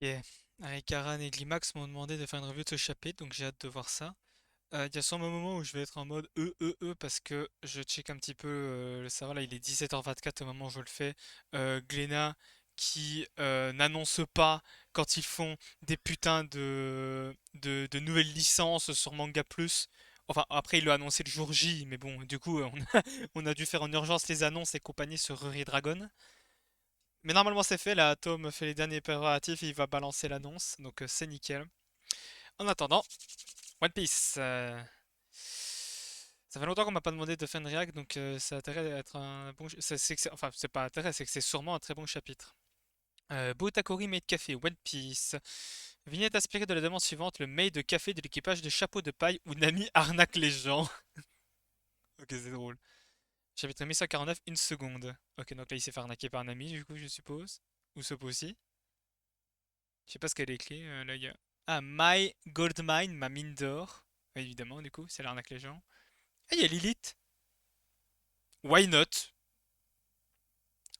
Yeah. Karan et Glimax m'ont demandé de faire une review de ce chapitre, donc j'ai hâte de voir ça. Il y a sûrement un moment où je vais être en mode parce que je check un petit peu le serveur. Là, il est 17h24 au moment où je le fais. Glénat qui n'annonce pas quand ils font des putains de nouvelles licences sur Manga Plus. Enfin, après, il l'a annoncé le jour J, mais bon, du coup, on a dû faire en urgence les annonces et compagnie sur Ruri Dragon. Mais normalement, c'est fait. Là, Tom fait les derniers préparatifs et il va balancer l'annonce, donc c'est nickel. En attendant, One Piece. Ça fait longtemps qu'on m'a pas demandé de faire une réact, donc ça a intérêt d'être un bon. Enfin, c'est pas intérêt, c'est que c'est sûrement un très bon chapitre. Botakori Maid Café, One Piece. Vignette inspirée de la demande suivante, le maid de café de l'équipage de Chapeau de paille où Nami arnaque les gens. Ok, c'est drôle. Chapitre 1149, une seconde. Ok, donc là il s'est fait arnaquer par Nami, du coup, je suppose. Ou Sopo. Je sais pas ce qu'elle a écrit, là, il y a... Ah, My Gold Mine, ma mine d'or. Ouais, évidemment, du coup, c'est l'arnaque les gens. Ah, il y a Lilith. Why not?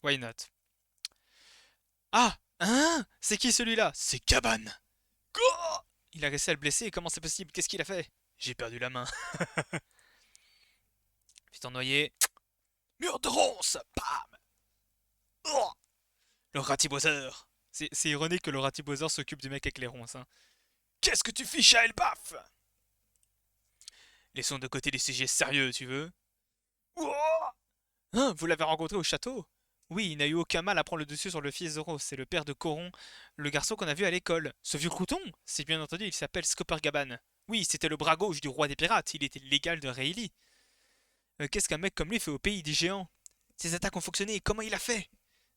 Why not? Ah! Hein? C'est qui celui-là? C'est Caban! Quoi? Il a réussi à le blesser, comment c'est possible? Qu'est-ce qu'il a fait? J'ai perdu la main. Putain noyé. Mur de ronce! Bam! Oh, le ratiboiseur! C'est ironique que le ratiboiseur s'occupe du mec avec les ronces, hein. Qu'est-ce que tu fiches à Elbaf? Laissons de côté les sujets sérieux, tu veux? Oh, hein, vous l'avez rencontré au château? Oui, il n'a eu aucun mal à prendre le dessus sur le fils Zoro. C'est le père de Coron, le garçon qu'on a vu à l'école. Ce vieux crouton? C'est bien entendu, il s'appelle Gaban. Oui, c'était le bras gauche du roi des pirates. Il était l'égal de Rayleigh. Qu'est-ce qu'un mec comme lui fait au pays des géants? Ses attaques ont fonctionné, comment il a fait?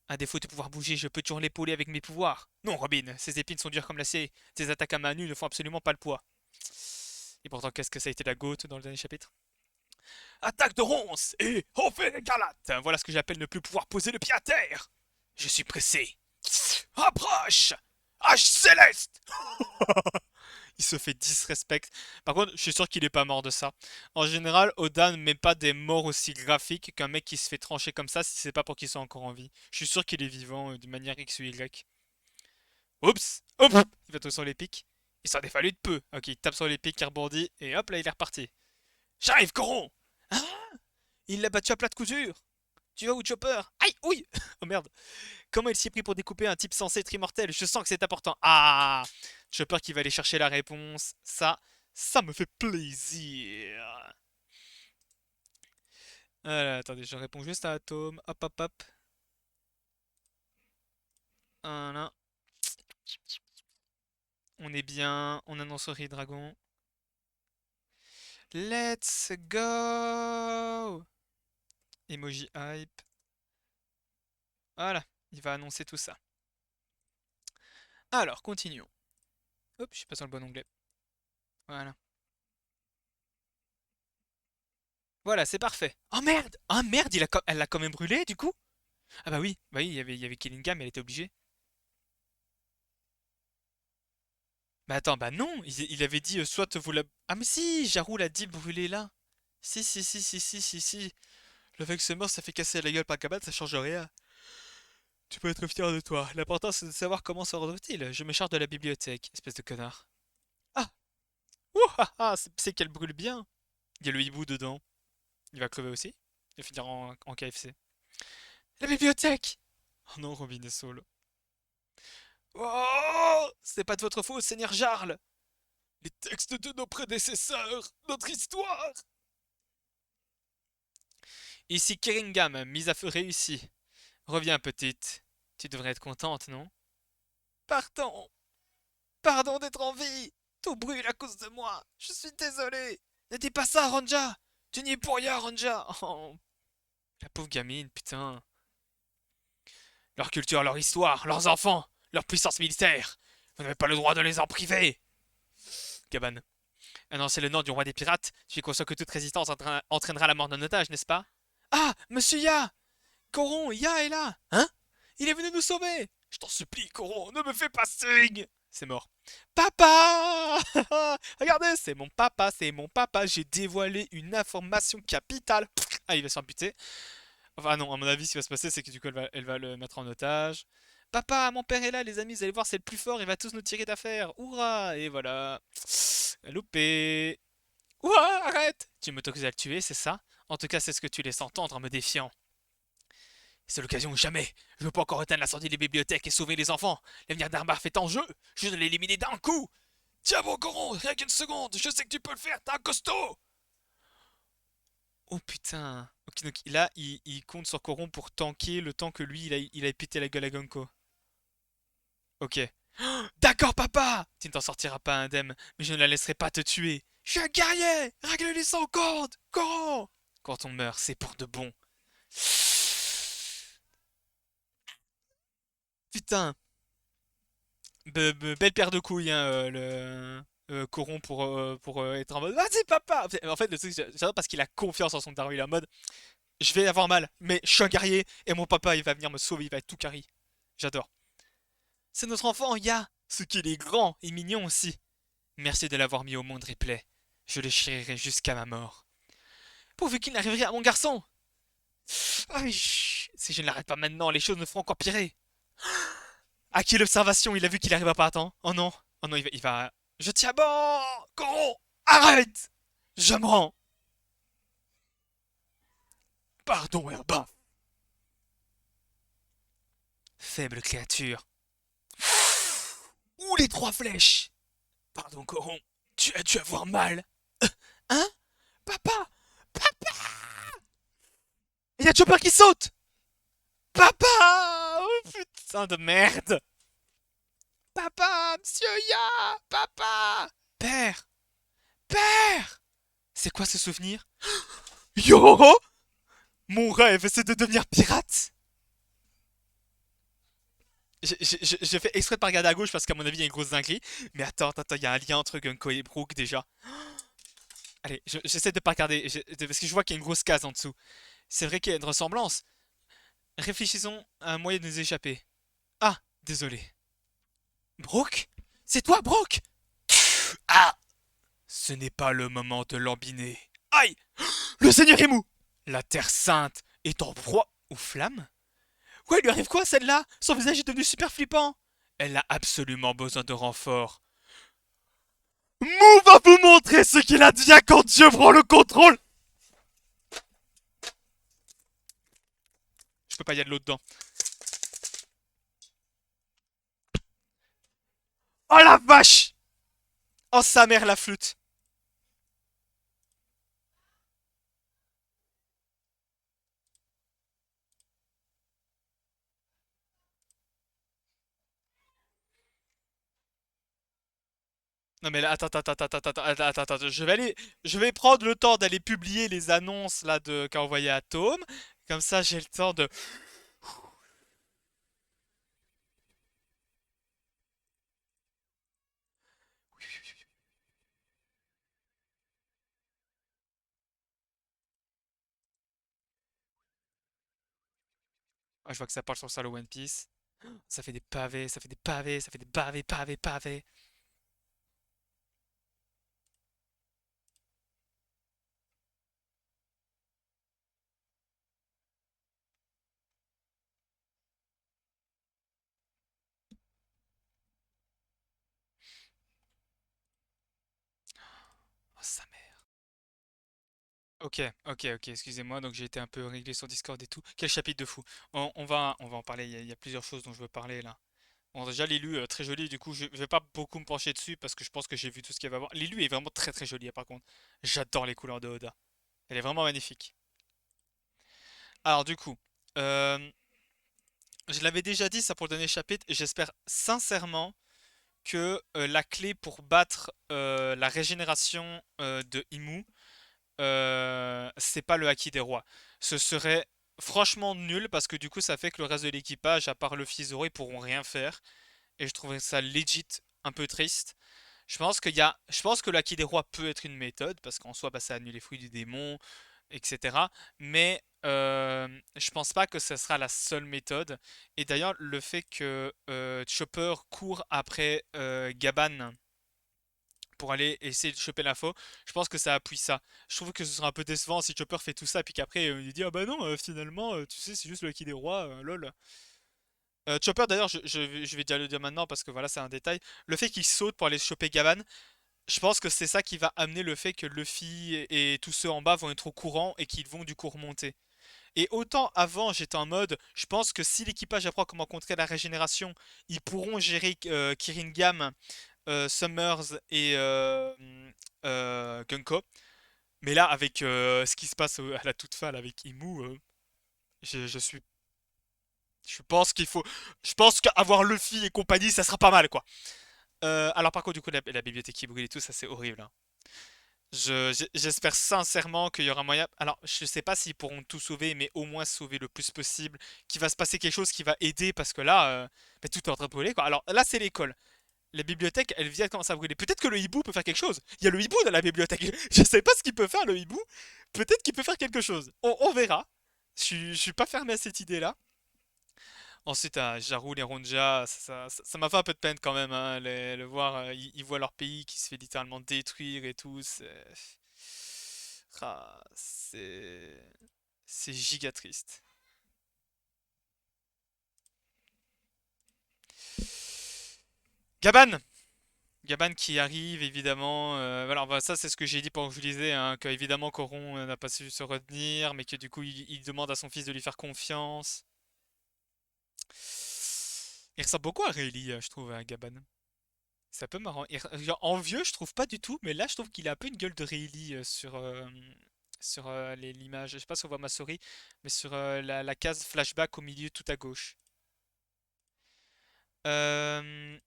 À défaut de pouvoir bouger, je peux toujours l'épauler avec mes pouvoirs. Non, Robin, ses épines sont dures comme l'acier. Tes attaques à main nue ne font absolument pas le poids. Et pourtant, qu'est-ce que ça a été la goutte dans le dernier chapitre? Attaque de ronce et on fait écarlate. Voilà ce que j'appelle ne plus pouvoir poser le pied à terre. Je suis pressé. Approche. H céleste. Il se fait disrespect. Par contre, je suis sûr qu'il est pas mort de ça. En général, Oda ne met pas des morts aussi graphiques qu'un mec qui se fait trancher comme ça si c'est pas pour qu'il soit encore en vie. Je suis sûr qu'il est vivant d'une manière X ou Y. Oups. Hop. Il va tomber sur les pics. Il s'en est fallu de peu. Ok, il tape sur les pics, il rebondit et hop là il est reparti. J'arrive, Coron. Hein? Il l'a battu à plat de couture. Tu vas où, Chopper? Aïe, oui. Oh merde. Comment il s'y est pris pour découper un type censé être immortel? Je sens que c'est important. Ah! Chopper qui va aller chercher la réponse. Ça me fait plaisir. Attendez, je réponds juste à Atom. Hop, hop, hop. Voilà. On est bien. On annonce Ori Dragon. Let's go! Emoji hype. Voilà. Il va annoncer tout ça. Alors, continuons. Hop, je suis pas sur le bon onglet. Voilà. Voilà, c'est parfait. Oh merde! Oh merde, elle l'a quand même brûlé du coup? Ah bah oui, il y avait Killingham, elle était obligée. Mais attends, bah non, il avait dit soit vous la... Ah mais si, Jarou l'a dit brûler là. Si, si, si, si, si, si, si. Le fait que c'est mort, ça fait casser la gueule par cabane, ça change rien. Tu peux être fier de toi. L'important c'est de savoir comment se rendre-t-il. Je me charge de la bibliothèque, espèce de connard. Ah! Ouh ah ah, c'est qu'elle brûle bien. Il y a le hibou dedans. Il va crever aussi. Il va finir en KFC. La bibliothèque! Oh non, Robin est Saul. Oh! C'est pas de votre faute, Seigneur Jarl! Les textes de nos prédécesseurs, notre histoire. Ici Keringham, mise à feu réussie. Reviens, petite. Tu devrais être contente, non? Partons. Pardon d'être en vie. Tout brûle à cause de moi. Je suis désolé. Ne dis pas ça, Ronja. Tu n'y es pour rien, Ronja. Oh, la pauvre gamine, putain. Leur culture, leur histoire, leurs enfants, leur puissance militaire. Vous n'avez pas le droit de les en priver. Gaban. Annoncer le nom du roi des pirates. Tu es conscient que toute résistance entraînera la mort d'un otage, n'est-ce pas? Ah, monsieur Ya! Coron, Ya est là! Hein? Il est venu nous sauver! Je t'en supplie, Coron, ne me fais pas signe! C'est mort. Papa! Regardez, c'est mon papa, j'ai dévoilé une information capitale. Ah, il va se faire buter. Enfin, non, à mon avis, ce qui va se passer, c'est que du coup, elle va le mettre en otage. Papa, mon père est là, les amis, vous allez voir, c'est le plus fort, il va tous nous tirer d'affaire. Hurrah! Et voilà. Loupé. Ouah, arrête! Tu m'autorises à le tuer, c'est ça? En tout cas, c'est ce que tu laisses entendre en me défiant. C'est l'occasion ou jamais. Je veux pas encore éteindre l'incendie des bibliothèques et sauver les enfants. L'avenir d'Armarf est en jeu. Je dois l'éliminer d'un coup. Tiens bon, Coron, rien qu'une seconde. Je sais que tu peux le faire, t'es un costaud. Oh putain. Ok, donc là, il compte sur Coron pour tanker le temps que lui, il a pété la gueule à Gonko. Ok. D'accord, papa! Tu ne t'en sortiras pas indemne, mais je ne la laisserai pas te tuer. Je suis un guerrier! Règle-les sans corde! Coran! Quand on meurt, c'est pour de bon. Putain, belle paire de couilles, hein, le Coron pour être en mode vas-y, papa! En fait, le truc, j'adore parce qu'il a confiance en son daron. Il est en mode je vais avoir mal, mais je suis un guerrier et mon papa, il va venir me sauver, il va être tout carré. J'adore. C'est notre enfant, Ya! Ce qu'il est grand et mignon aussi. Merci de l'avoir mis au monde, Ripley. Je le chérirai jusqu'à ma mort. Pourvu qu'il n'arrive rien à mon garçon! Aïe, si je ne l'arrête pas maintenant, les choses me feront encore pire. À qui l'observation? Il a vu qu'il arriva pas à temps. Oh non. Oh non, il va. Je tiens bon! Coron! Arrête! Je me rends! Pardon, Herba! Faible créature. Où les trois flèches? Pardon, Coron. Tu as dû avoir mal. Hein? Papa! Papa! Il y a Chopper qui saute! Papa! Oh putain de merde! Papa! Monsieur Ya! Papa! Père! Père! C'est quoi ce souvenir? Yo! Mon rêve, c'est de devenir pirate! J'ai fait exprès de pas regarder à gauche parce qu'à mon avis il y a une grosse dinguerie. Mais attends, il y a un lien entre Gunko et Brooke déjà. Allez, j'essaie de pas regarder parce que je vois qu'il y a une grosse case en dessous. C'est vrai qu'il y a une ressemblance. Réfléchissons à un moyen de nous échapper. Ah, désolé. Brooke? C'est toi, Brooke? Ah! Ce n'est pas le moment de lambiner. Aïe! Le Seigneur est mou! La Terre Sainte est en proie aux flammes? Ouais, il lui arrive quoi celle-là? Son visage est devenu super flippant. Elle a absolument besoin de renfort. Mou va vous montrer ce qu'il advient quand Dieu prend le contrôle. Je peux pas, y a de l'eau dedans. Oh la vache! Oh sa mère la flûte. Non mais là, attends, je vais prendre le temps d'aller publier les annonces là de qu'a envoyé Atom. Comme ça, j'ai le temps de. Ah, je vois que ça parle sur ça le One Piece. Ça fait des pavés, ça fait des pavés, ça fait des pavés. Oh sa mère. Ok, excusez-moi, donc j'ai été un peu réglé sur Discord et tout. Quel chapitre de fou. On va en parler, il y a plusieurs choses dont je veux parler là. Bon, déjà, l'élu, très joli, du coup, je vais pas beaucoup me pencher dessus parce que je pense que j'ai vu tout ce qu'il y avait à voir. L'élu est vraiment très très joli, par contre. J'adore les couleurs de Oda. Elle est vraiment magnifique. Alors, du coup, euh, je l'avais déjà dit, ça pour le dernier chapitre, et j'espère sincèrement que la clé pour battre la régénération de Imu, c'est pas le Haki des rois. Ce serait franchement nul parce que du coup, ça fait que le reste de l'équipage, à part le fils Zoro, ils pourront rien faire. Et je trouverais ça legit un peu triste. Je pense que l'Aki des rois peut être une méthode, parce qu'en soi, bah, ça annule les fruits du démon, etc. Mais je pense pas que ce sera la seule méthode. Et d'ailleurs, le fait que Chopper court après Gaban pour aller essayer de choper l'info, je pense que ça appuie ça. Je trouve que ce sera un peu décevant si Chopper fait tout ça, puis qu'après il dit ah bah non, finalement, tu sais, c'est juste le Haki des rois, lol. Chopper d'ailleurs, je vais déjà le dire maintenant parce que voilà, c'est un détail. Le fait qu'il saute pour aller choper Gavan, je pense que c'est ça qui va amener le fait que Luffy et tous ceux en bas vont être au courant et qu'ils vont du coup remonter. Et autant avant, j'étais en mode, je pense que si l'équipage apprend comment contrer la régénération, ils pourront gérer Kirin Gam, Summers et Gunko. Mais là, avec ce qui se passe à la toute fin là, avec Imu, je suis. Je pense qu'il faut. Je pense qu'avoir Luffy et compagnie, ça sera pas mal quoi. Alors par contre, du coup, la bibliothèque qui brûle et tout, ça c'est horrible, hein. J'espère sincèrement qu'il y aura moyen. Alors, je sais pas s'ils pourront tout sauver, mais au moins sauver le plus possible. Qu'il va se passer quelque chose qui va aider parce que là, bah, tout est en train de brûler quoi. Alors là, c'est l'école. La bibliothèque, elle vient de commencer à brûler. Peut-être que le hibou peut faire quelque chose. Il y a le hibou dans la bibliothèque. Je sais pas ce qu'il peut faire, le hibou. Peut-être qu'il peut faire quelque chose. On verra. Je suis pas fermé à cette idée-là. Ensuite, à Jarou, les Ronja, ça m'a fait un peu de peine quand même, hein, le voir, ils voient leur pays qui se fait littéralement détruire et tout, Ah, c'est giga triste. Gaban! Gaban qui arrive, évidemment. Voilà, bah, ça, c'est ce que j'ai dit pendant que je lisais, hein, que évidemment Coron n'a pas su se retenir, mais que du coup, il demande à son fils de lui faire confiance. Il ressemble beaucoup à Rayleigh, je trouve, à Gaban. C'est un peu marrant. Genre, en vieux, je trouve pas du tout, mais là, je trouve qu'il a un peu une gueule de Rayleigh sur l'image. Je sais pas si on voit ma souris, mais sur la case flashback au milieu tout à gauche. Euh,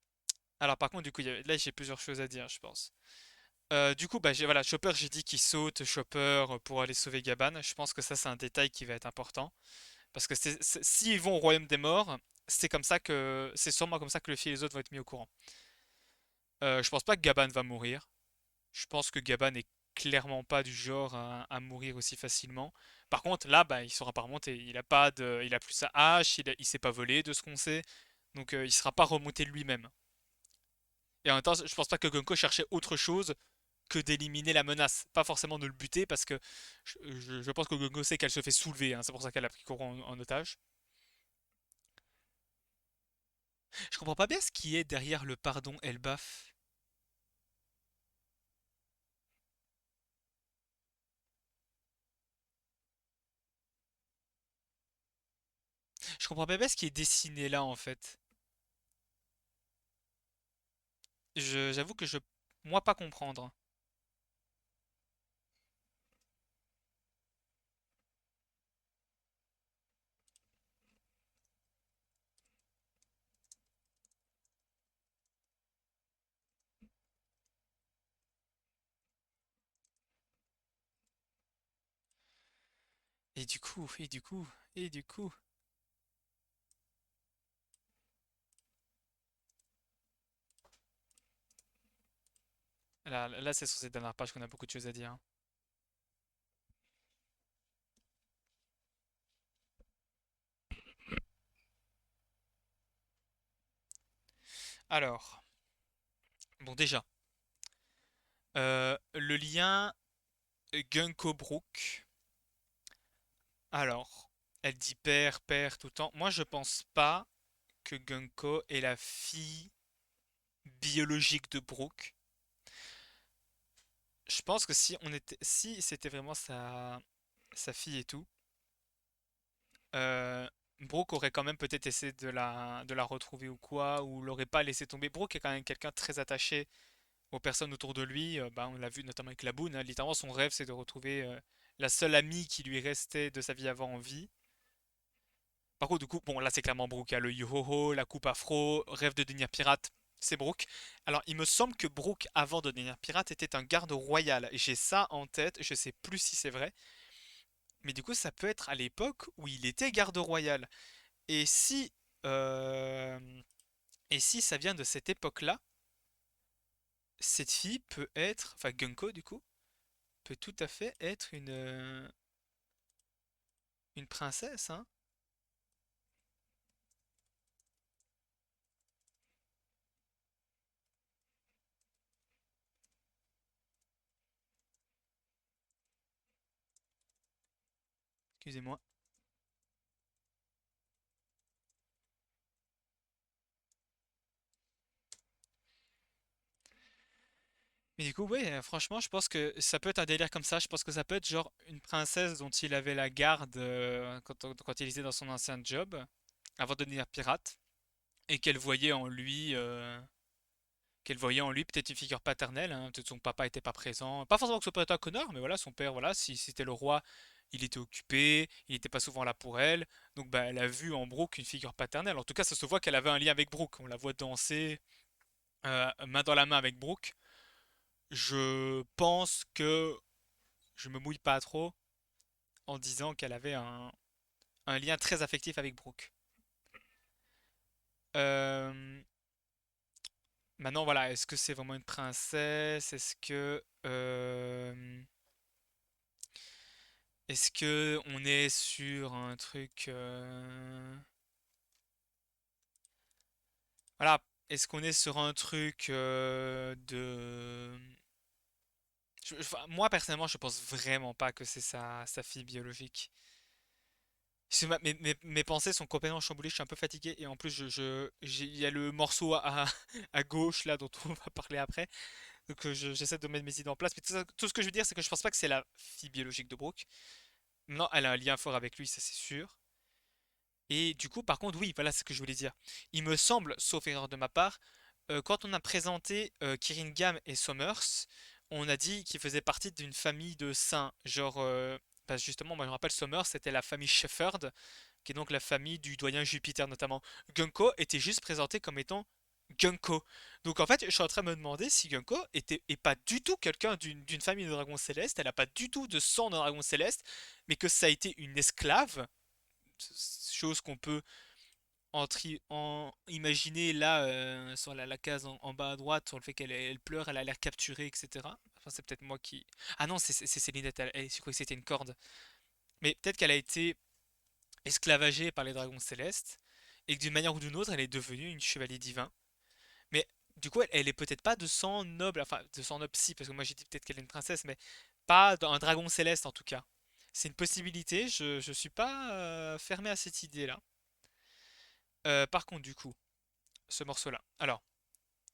alors, par contre, du coup, là, j'ai plusieurs choses à dire, je pense. Du coup, bah, voilà, Chopper, j'ai dit qu'il saute Chopper pour aller sauver Gaban. Je pense que ça, c'est un détail qui va être important. Parce que s'ils vont au royaume des morts, c'est sûrement comme ça que Luffy et les autres vont être mis au courant. Je pense pas que Gaban va mourir. Je pense que Gaban est clairement pas du genre à mourir aussi facilement. Par contre, là, bah, il sera pas remonté. Il a plus sa hache, il s'est pas volé de ce qu'on sait. Donc, il sera pas remonté lui-même. Et en même temps, je pense pas que Gonko cherchait autre chose que d'éliminer la menace. Pas forcément de le buter parce que je pense que Gonko sait qu'elle se fait soulever, hein. C'est pour ça qu'elle a pris Koro en otage. Je comprends pas bien ce qui est derrière le pardon Elbaf. Je comprends pas bien ce qui est dessiné là en fait. J'avoue que moi pas comprendre. Et du coup, et du coup, et du coup. Là c'est sur cette dernière page qu'on a beaucoup de choses à dire, hein. Alors, bon déjà, le lien Gunko Brook. Alors, elle dit père, père tout le temps. Moi je pense pas que Gunko est la fille biologique de Brook. Je pense que si c'était vraiment sa fille et tout, euh, Brooke aurait quand même peut-être essayé de la retrouver ou quoi, ou l'aurait pas laissé tomber. Brooke est quand même quelqu'un de très attaché aux personnes autour de lui. Bah, on l'a vu notamment avec la Boone, hein. Littéralement, son rêve, c'est de retrouver la seule amie qui lui restait de sa vie avant en vie. Par contre, du coup, bon, là, c'est clairement Brooke, hein. Le yo-ho-ho, la coupe afro, rêve de devenir pirate, c'est Brooke. Alors, il me semble que Brooke, avant de devenir pirate, était un garde royal. J'ai ça en tête, je sais plus si c'est vrai. Mais du coup, ça peut être à l'époque où il était garde royal. Et si, euh, et si ça vient de cette époque-là, cette fille peut être, enfin Gunko du coup, peut tout à fait être une princesse, hein. Excusez-moi. Mais du coup, ouais, franchement, je pense que ça peut être un délire comme ça. Je pense que ça peut être genre une princesse dont il avait la garde quand il était dans son ancien job, avant de devenir pirate, et qu'elle voyait en lui peut-être une figure paternelle, hein. Peut-être son papa était pas présent. Pas forcément que son père était un connard, mais voilà, son père, voilà, si c'était le roi, il était occupé, il n'était pas souvent là pour elle. Donc bah, elle a vu en Brooke une figure paternelle. En tout cas, ça se voit qu'elle avait un lien avec Brooke. On la voit danser main dans la main avec Brooke. Je pense que je me mouille pas trop en disant qu'elle avait un lien très affectif avec Brooke. Euh, Maintenant, voilà, est-ce que c'est vraiment une princesse? Est-ce que on est sur un truc voilà, est-ce qu'on est sur un truc enfin, moi personnellement, je pense vraiment pas que c'est sa fille biologique. Mes pensées sont complètement chamboulées, je suis un peu fatigué et en plus il y a le morceau à gauche là dont on va parler après. Donc j'essaie de mettre mes idées en place. Mais tout ce que je veux dire, c'est que je pense pas que c'est la fille biologique de Brooke. Non, elle a un lien fort avec lui, ça c'est sûr. Et du coup, par contre, oui, voilà ce que je voulais dire. Il me semble, sauf erreur de ma part, quand on a présenté Kiringam et Somers, on a dit qu'ils faisaient partie d'une famille de saints. Genre, bah, justement, moi je me rappelle Somers, c'était la famille Shepherd, qui est donc la famille du doyen Jupiter notamment. Gunko était juste présenté comme étant Gunko. Donc en fait, je suis en train de me demander si Gunko est pas du tout quelqu'un d'une famille de dragons célestes, elle a pas du tout de sang de dragon céleste, mais que ça a été une esclave, chose qu'on peut imaginer là sur la case en bas à droite sur le fait qu'elle pleure, elle a l'air capturée, etc. Enfin, c'est peut-être moi qui. Ah non, c'est Célinette, je croyais que c'était une corde. Mais peut-être qu'elle a été esclavagée par les dragons célestes et que d'une manière ou d'une autre, elle est devenue une chevalier divin. Mais du coup, elle est peut-être pas de sang noble, enfin de sang noble si, parce que moi j'ai dit peut-être qu'elle est une princesse, mais pas un dragon céleste en tout cas. C'est une possibilité, je suis pas fermé à cette idée-là. Par contre, du coup, ce morceau-là. Alors,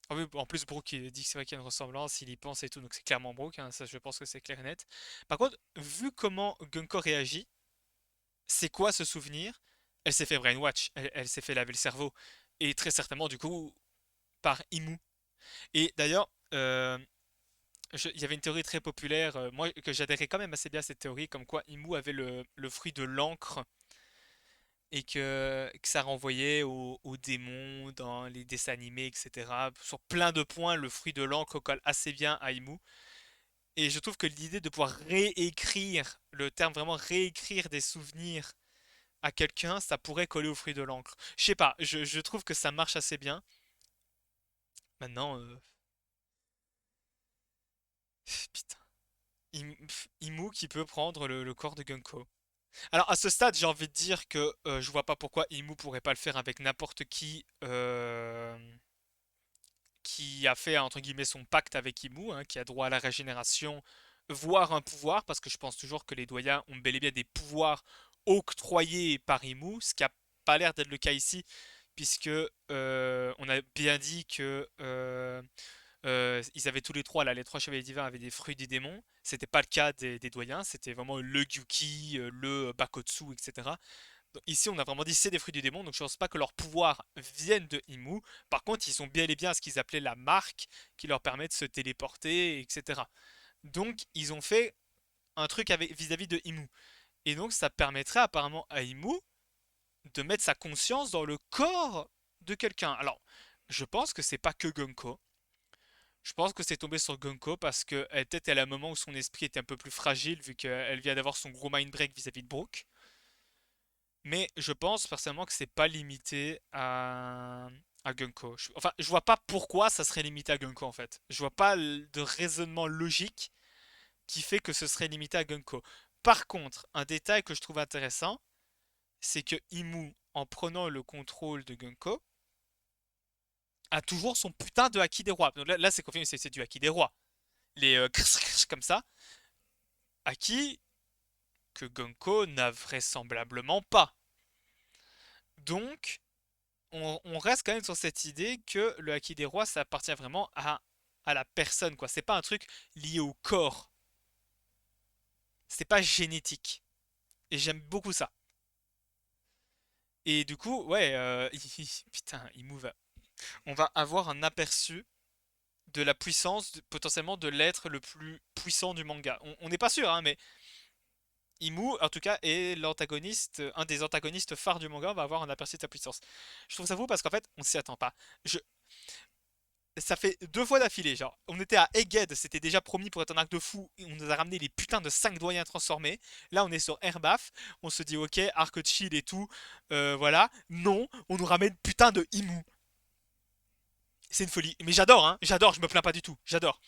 en plus, Brooke il dit que c'est vrai qu'il y a une ressemblance, il y pense et tout, donc c'est clairement Brooke, hein, ça je pense que c'est clair et net. Par contre, vu comment Gunko réagit, c'est quoi ce souvenir? Elle s'est fait brainwash, elle s'est fait laver le cerveau. Et très certainement, du coup, par Imu. Et d'ailleurs, il y avait une théorie très populaire, moi que j'adhérais quand même assez bien à cette théorie, comme quoi Imu avait le fruit de l'encre et que ça renvoyait aux démons dans les dessins animés, etc. Sur plein de points, le fruit de l'encre colle assez bien à Imu. Et je trouve que l'idée de pouvoir réécrire, le terme vraiment réécrire des souvenirs à quelqu'un, ça pourrait coller au fruit de l'encre. Je sais pas, je trouve que ça marche assez bien. Maintenant, putain, Imu qui peut prendre le corps de Gunko. Alors à ce stade, j'ai envie de dire que je vois pas pourquoi Imu pourrait pas le faire avec n'importe qui a fait entre guillemets son pacte avec Imu, hein, qui a droit à la régénération, voire un pouvoir, parce que je pense toujours que les doyens ont bel et bien des pouvoirs octroyés par Imu, ce qui a pas l'air d'être le cas ici, puisque on a bien dit que ils avaient tous les trois, là, les trois chevaliers divins avaient des fruits du démon. C'était pas le cas des doyens, c'était vraiment le Gyuki, le Bakotsu, etc. Donc, ici, on a vraiment dit c'est des fruits du démon, donc je pense pas que leurs pouvoirs viennent de Imu. Par contre, ils sont bien et bien ce qu'ils appelaient la marque qui leur permet de se téléporter, etc. Donc, ils ont fait un truc vis-à-vis de Imu. Et donc, ça permettrait apparemment à Imu de mettre sa conscience dans le corps de quelqu'un. Alors, je pense que c'est pas que Gunko. Je pense que c'est tombé sur Gunko parce que peut-être elle a un moment où son esprit était un peu plus fragile vu qu'elle vient d'avoir son gros mind break vis-à-vis de Brooke. Mais je pense personnellement que c'est pas limité à Gunko. Enfin, je vois pas pourquoi ça serait limité à Gunko en fait. Je vois pas de raisonnement logique qui fait que ce serait limité à Gunko. Par contre, un détail que je trouve intéressant, c'est que Imu, en prenant le contrôle de Gunko, a toujours son putain de haki des rois. Donc là, c'est confirmé, c'est du haki des rois. Les comme ça, haki que Gunko n'a vraisemblablement pas. Donc, on reste quand même sur cette idée que le Haki des Rois, ça appartient vraiment à à la personne, quoi. C'est pas un truc lié au corps. C'est pas génétique. Et j'aime beaucoup ça. Et du coup, ouais, putain, on va avoir un aperçu de la puissance, potentiellement de l'être le plus puissant du manga. On n'est pas sûr, hein, mais Imu, en tout cas, est l'antagoniste, un des antagonistes phares du manga, on va avoir un aperçu de sa puissance. Je trouve ça fou parce qu'en fait, on s'y attend pas. Je, Ça fait deux fois d'affilée, genre, on était à Egghead, c'était déjà promis pour être un arc de fou, et on nous a ramené les putains de 5 doyens transformés. Là, on est sur Airbaf, on se dit, ok, arc de chill et tout, voilà. Non, on nous ramène putain de Imu. C'est une folie. Mais j'adore, hein, j'adore, je me plains pas du tout, j'adore.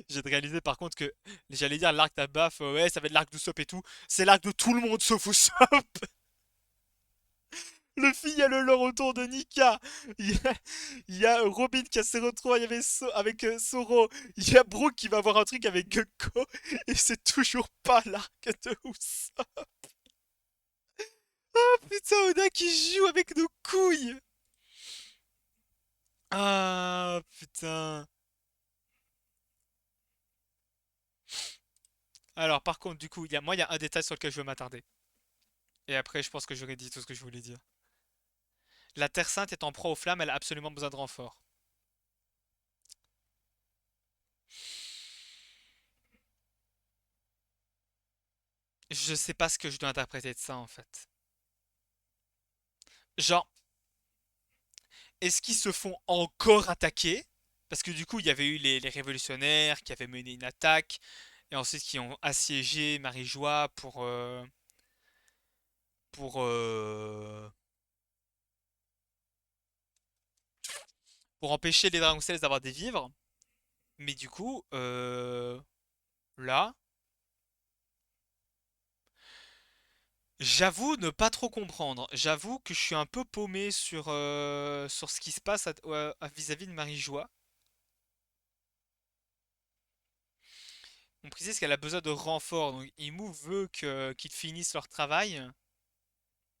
J'ai réalisé par contre que j'allais dire l'arc d'Abaf, ouais, ça va être l'arc d'Usopp et tout. C'est l'arc de tout le monde sauf Usopp. Le film, il y a le lore autour de Nika. Il y a Robin qui a ses retrouvailles avec, avec Zoro. Il y a Brooke qui va avoir un truc avec Gekko. Et c'est toujours pas l'arc de Usopp. Putain, Oda qui joue avec nos couilles. Ah, putain. Alors, par contre, du coup, il y a un détail sur lequel je veux m'attarder. Et après, je pense que j'aurais dit tout ce que je voulais dire. La Terre Sainte est en proie aux flammes, elle a absolument besoin de renfort. Je sais pas ce que je dois interpréter de ça en fait. Genre, est-ce qu'ils se font encore attaquer? Parce que du coup, il y avait eu les révolutionnaires qui avaient mené une attaque, et ensuite qui ont assiégé Marie-Joie pour, euh, pour empêcher les Dragons Célestes d'avoir des vivres. Mais du coup, là, j'avoue ne pas trop comprendre. J'avoue que je suis un peu paumé sur ce qui se passe vis-à-vis de Marie-Joie. On précise qu'elle a besoin de renfort, donc Imu veut qu'ils finissent leur travail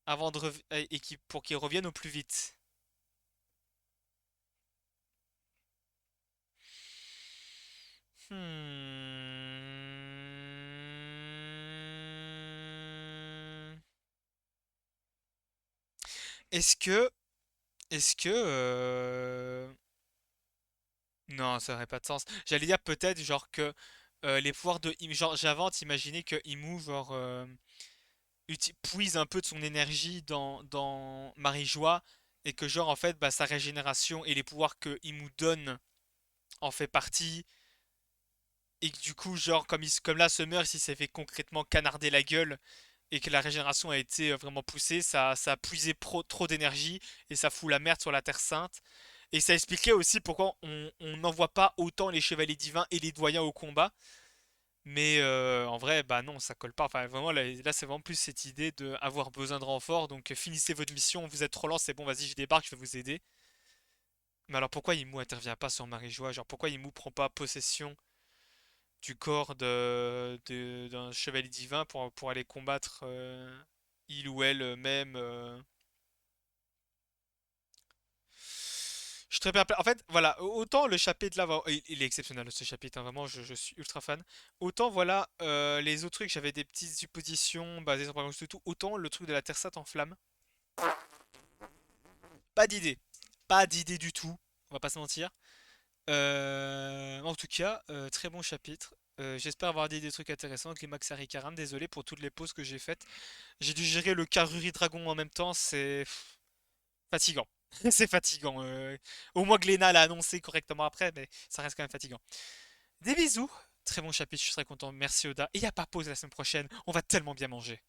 avant de pour qu'ils reviennent au plus vite. Hmm. Est-ce que, est-ce que, non, ça aurait pas de sens. J'allais dire peut-être genre que les pouvoirs de genre j'avance imaginer que Imu genre puise un peu de son énergie dans Marie-Joie et que genre en fait bah, sa régénération et les pouvoirs que Imu donne en fait partie et que du coup genre comme là Summer il s'est fait concrètement canarder la gueule et que la régénération a été vraiment poussée, ça a puisé trop d'énergie et ça fout la merde sur la Terre Sainte. Et ça expliquait aussi pourquoi on n'envoie pas autant les chevaliers divins et les doyens au combat. Mais en vrai, bah non, ça colle pas. Enfin, vraiment, là c'est vraiment plus cette idée d'avoir besoin de renfort. Donc finissez votre mission, vous êtes trop lent, c'est bon, vas-y, je débarque, je vais vous aider. Mais alors pourquoi Imu intervient pas sur Marie-Joie? Genre pourquoi Imu prend pas possession du corps d'un chevalier divin pour aller combattre il ou elle même Je suis très perplexe. En fait, voilà, autant le chapitre là, il est exceptionnel ce chapitre, hein, vraiment, je suis ultra fan. Autant voilà, les autres trucs, j'avais des petites suppositions basées sur par exemple tout, autant le truc de la Terre Sainte en flamme, pas d'idée. Pas d'idée du tout, on va pas se mentir. En tout cas, très bon chapitre. J'espère avoir dit des trucs intéressants. Climax Harikaram, désolé pour toutes les pauses que j'ai faites. J'ai dû gérer le Karuri Dragon en même temps, c'est fatigant. C'est fatigant. Au moins Glénat l'a annoncé correctement après, mais ça reste quand même fatigant. Des bisous. Très bon chapitre, je suis très content. Merci Oda. Et y a pas pause la semaine prochaine. On va tellement bien manger.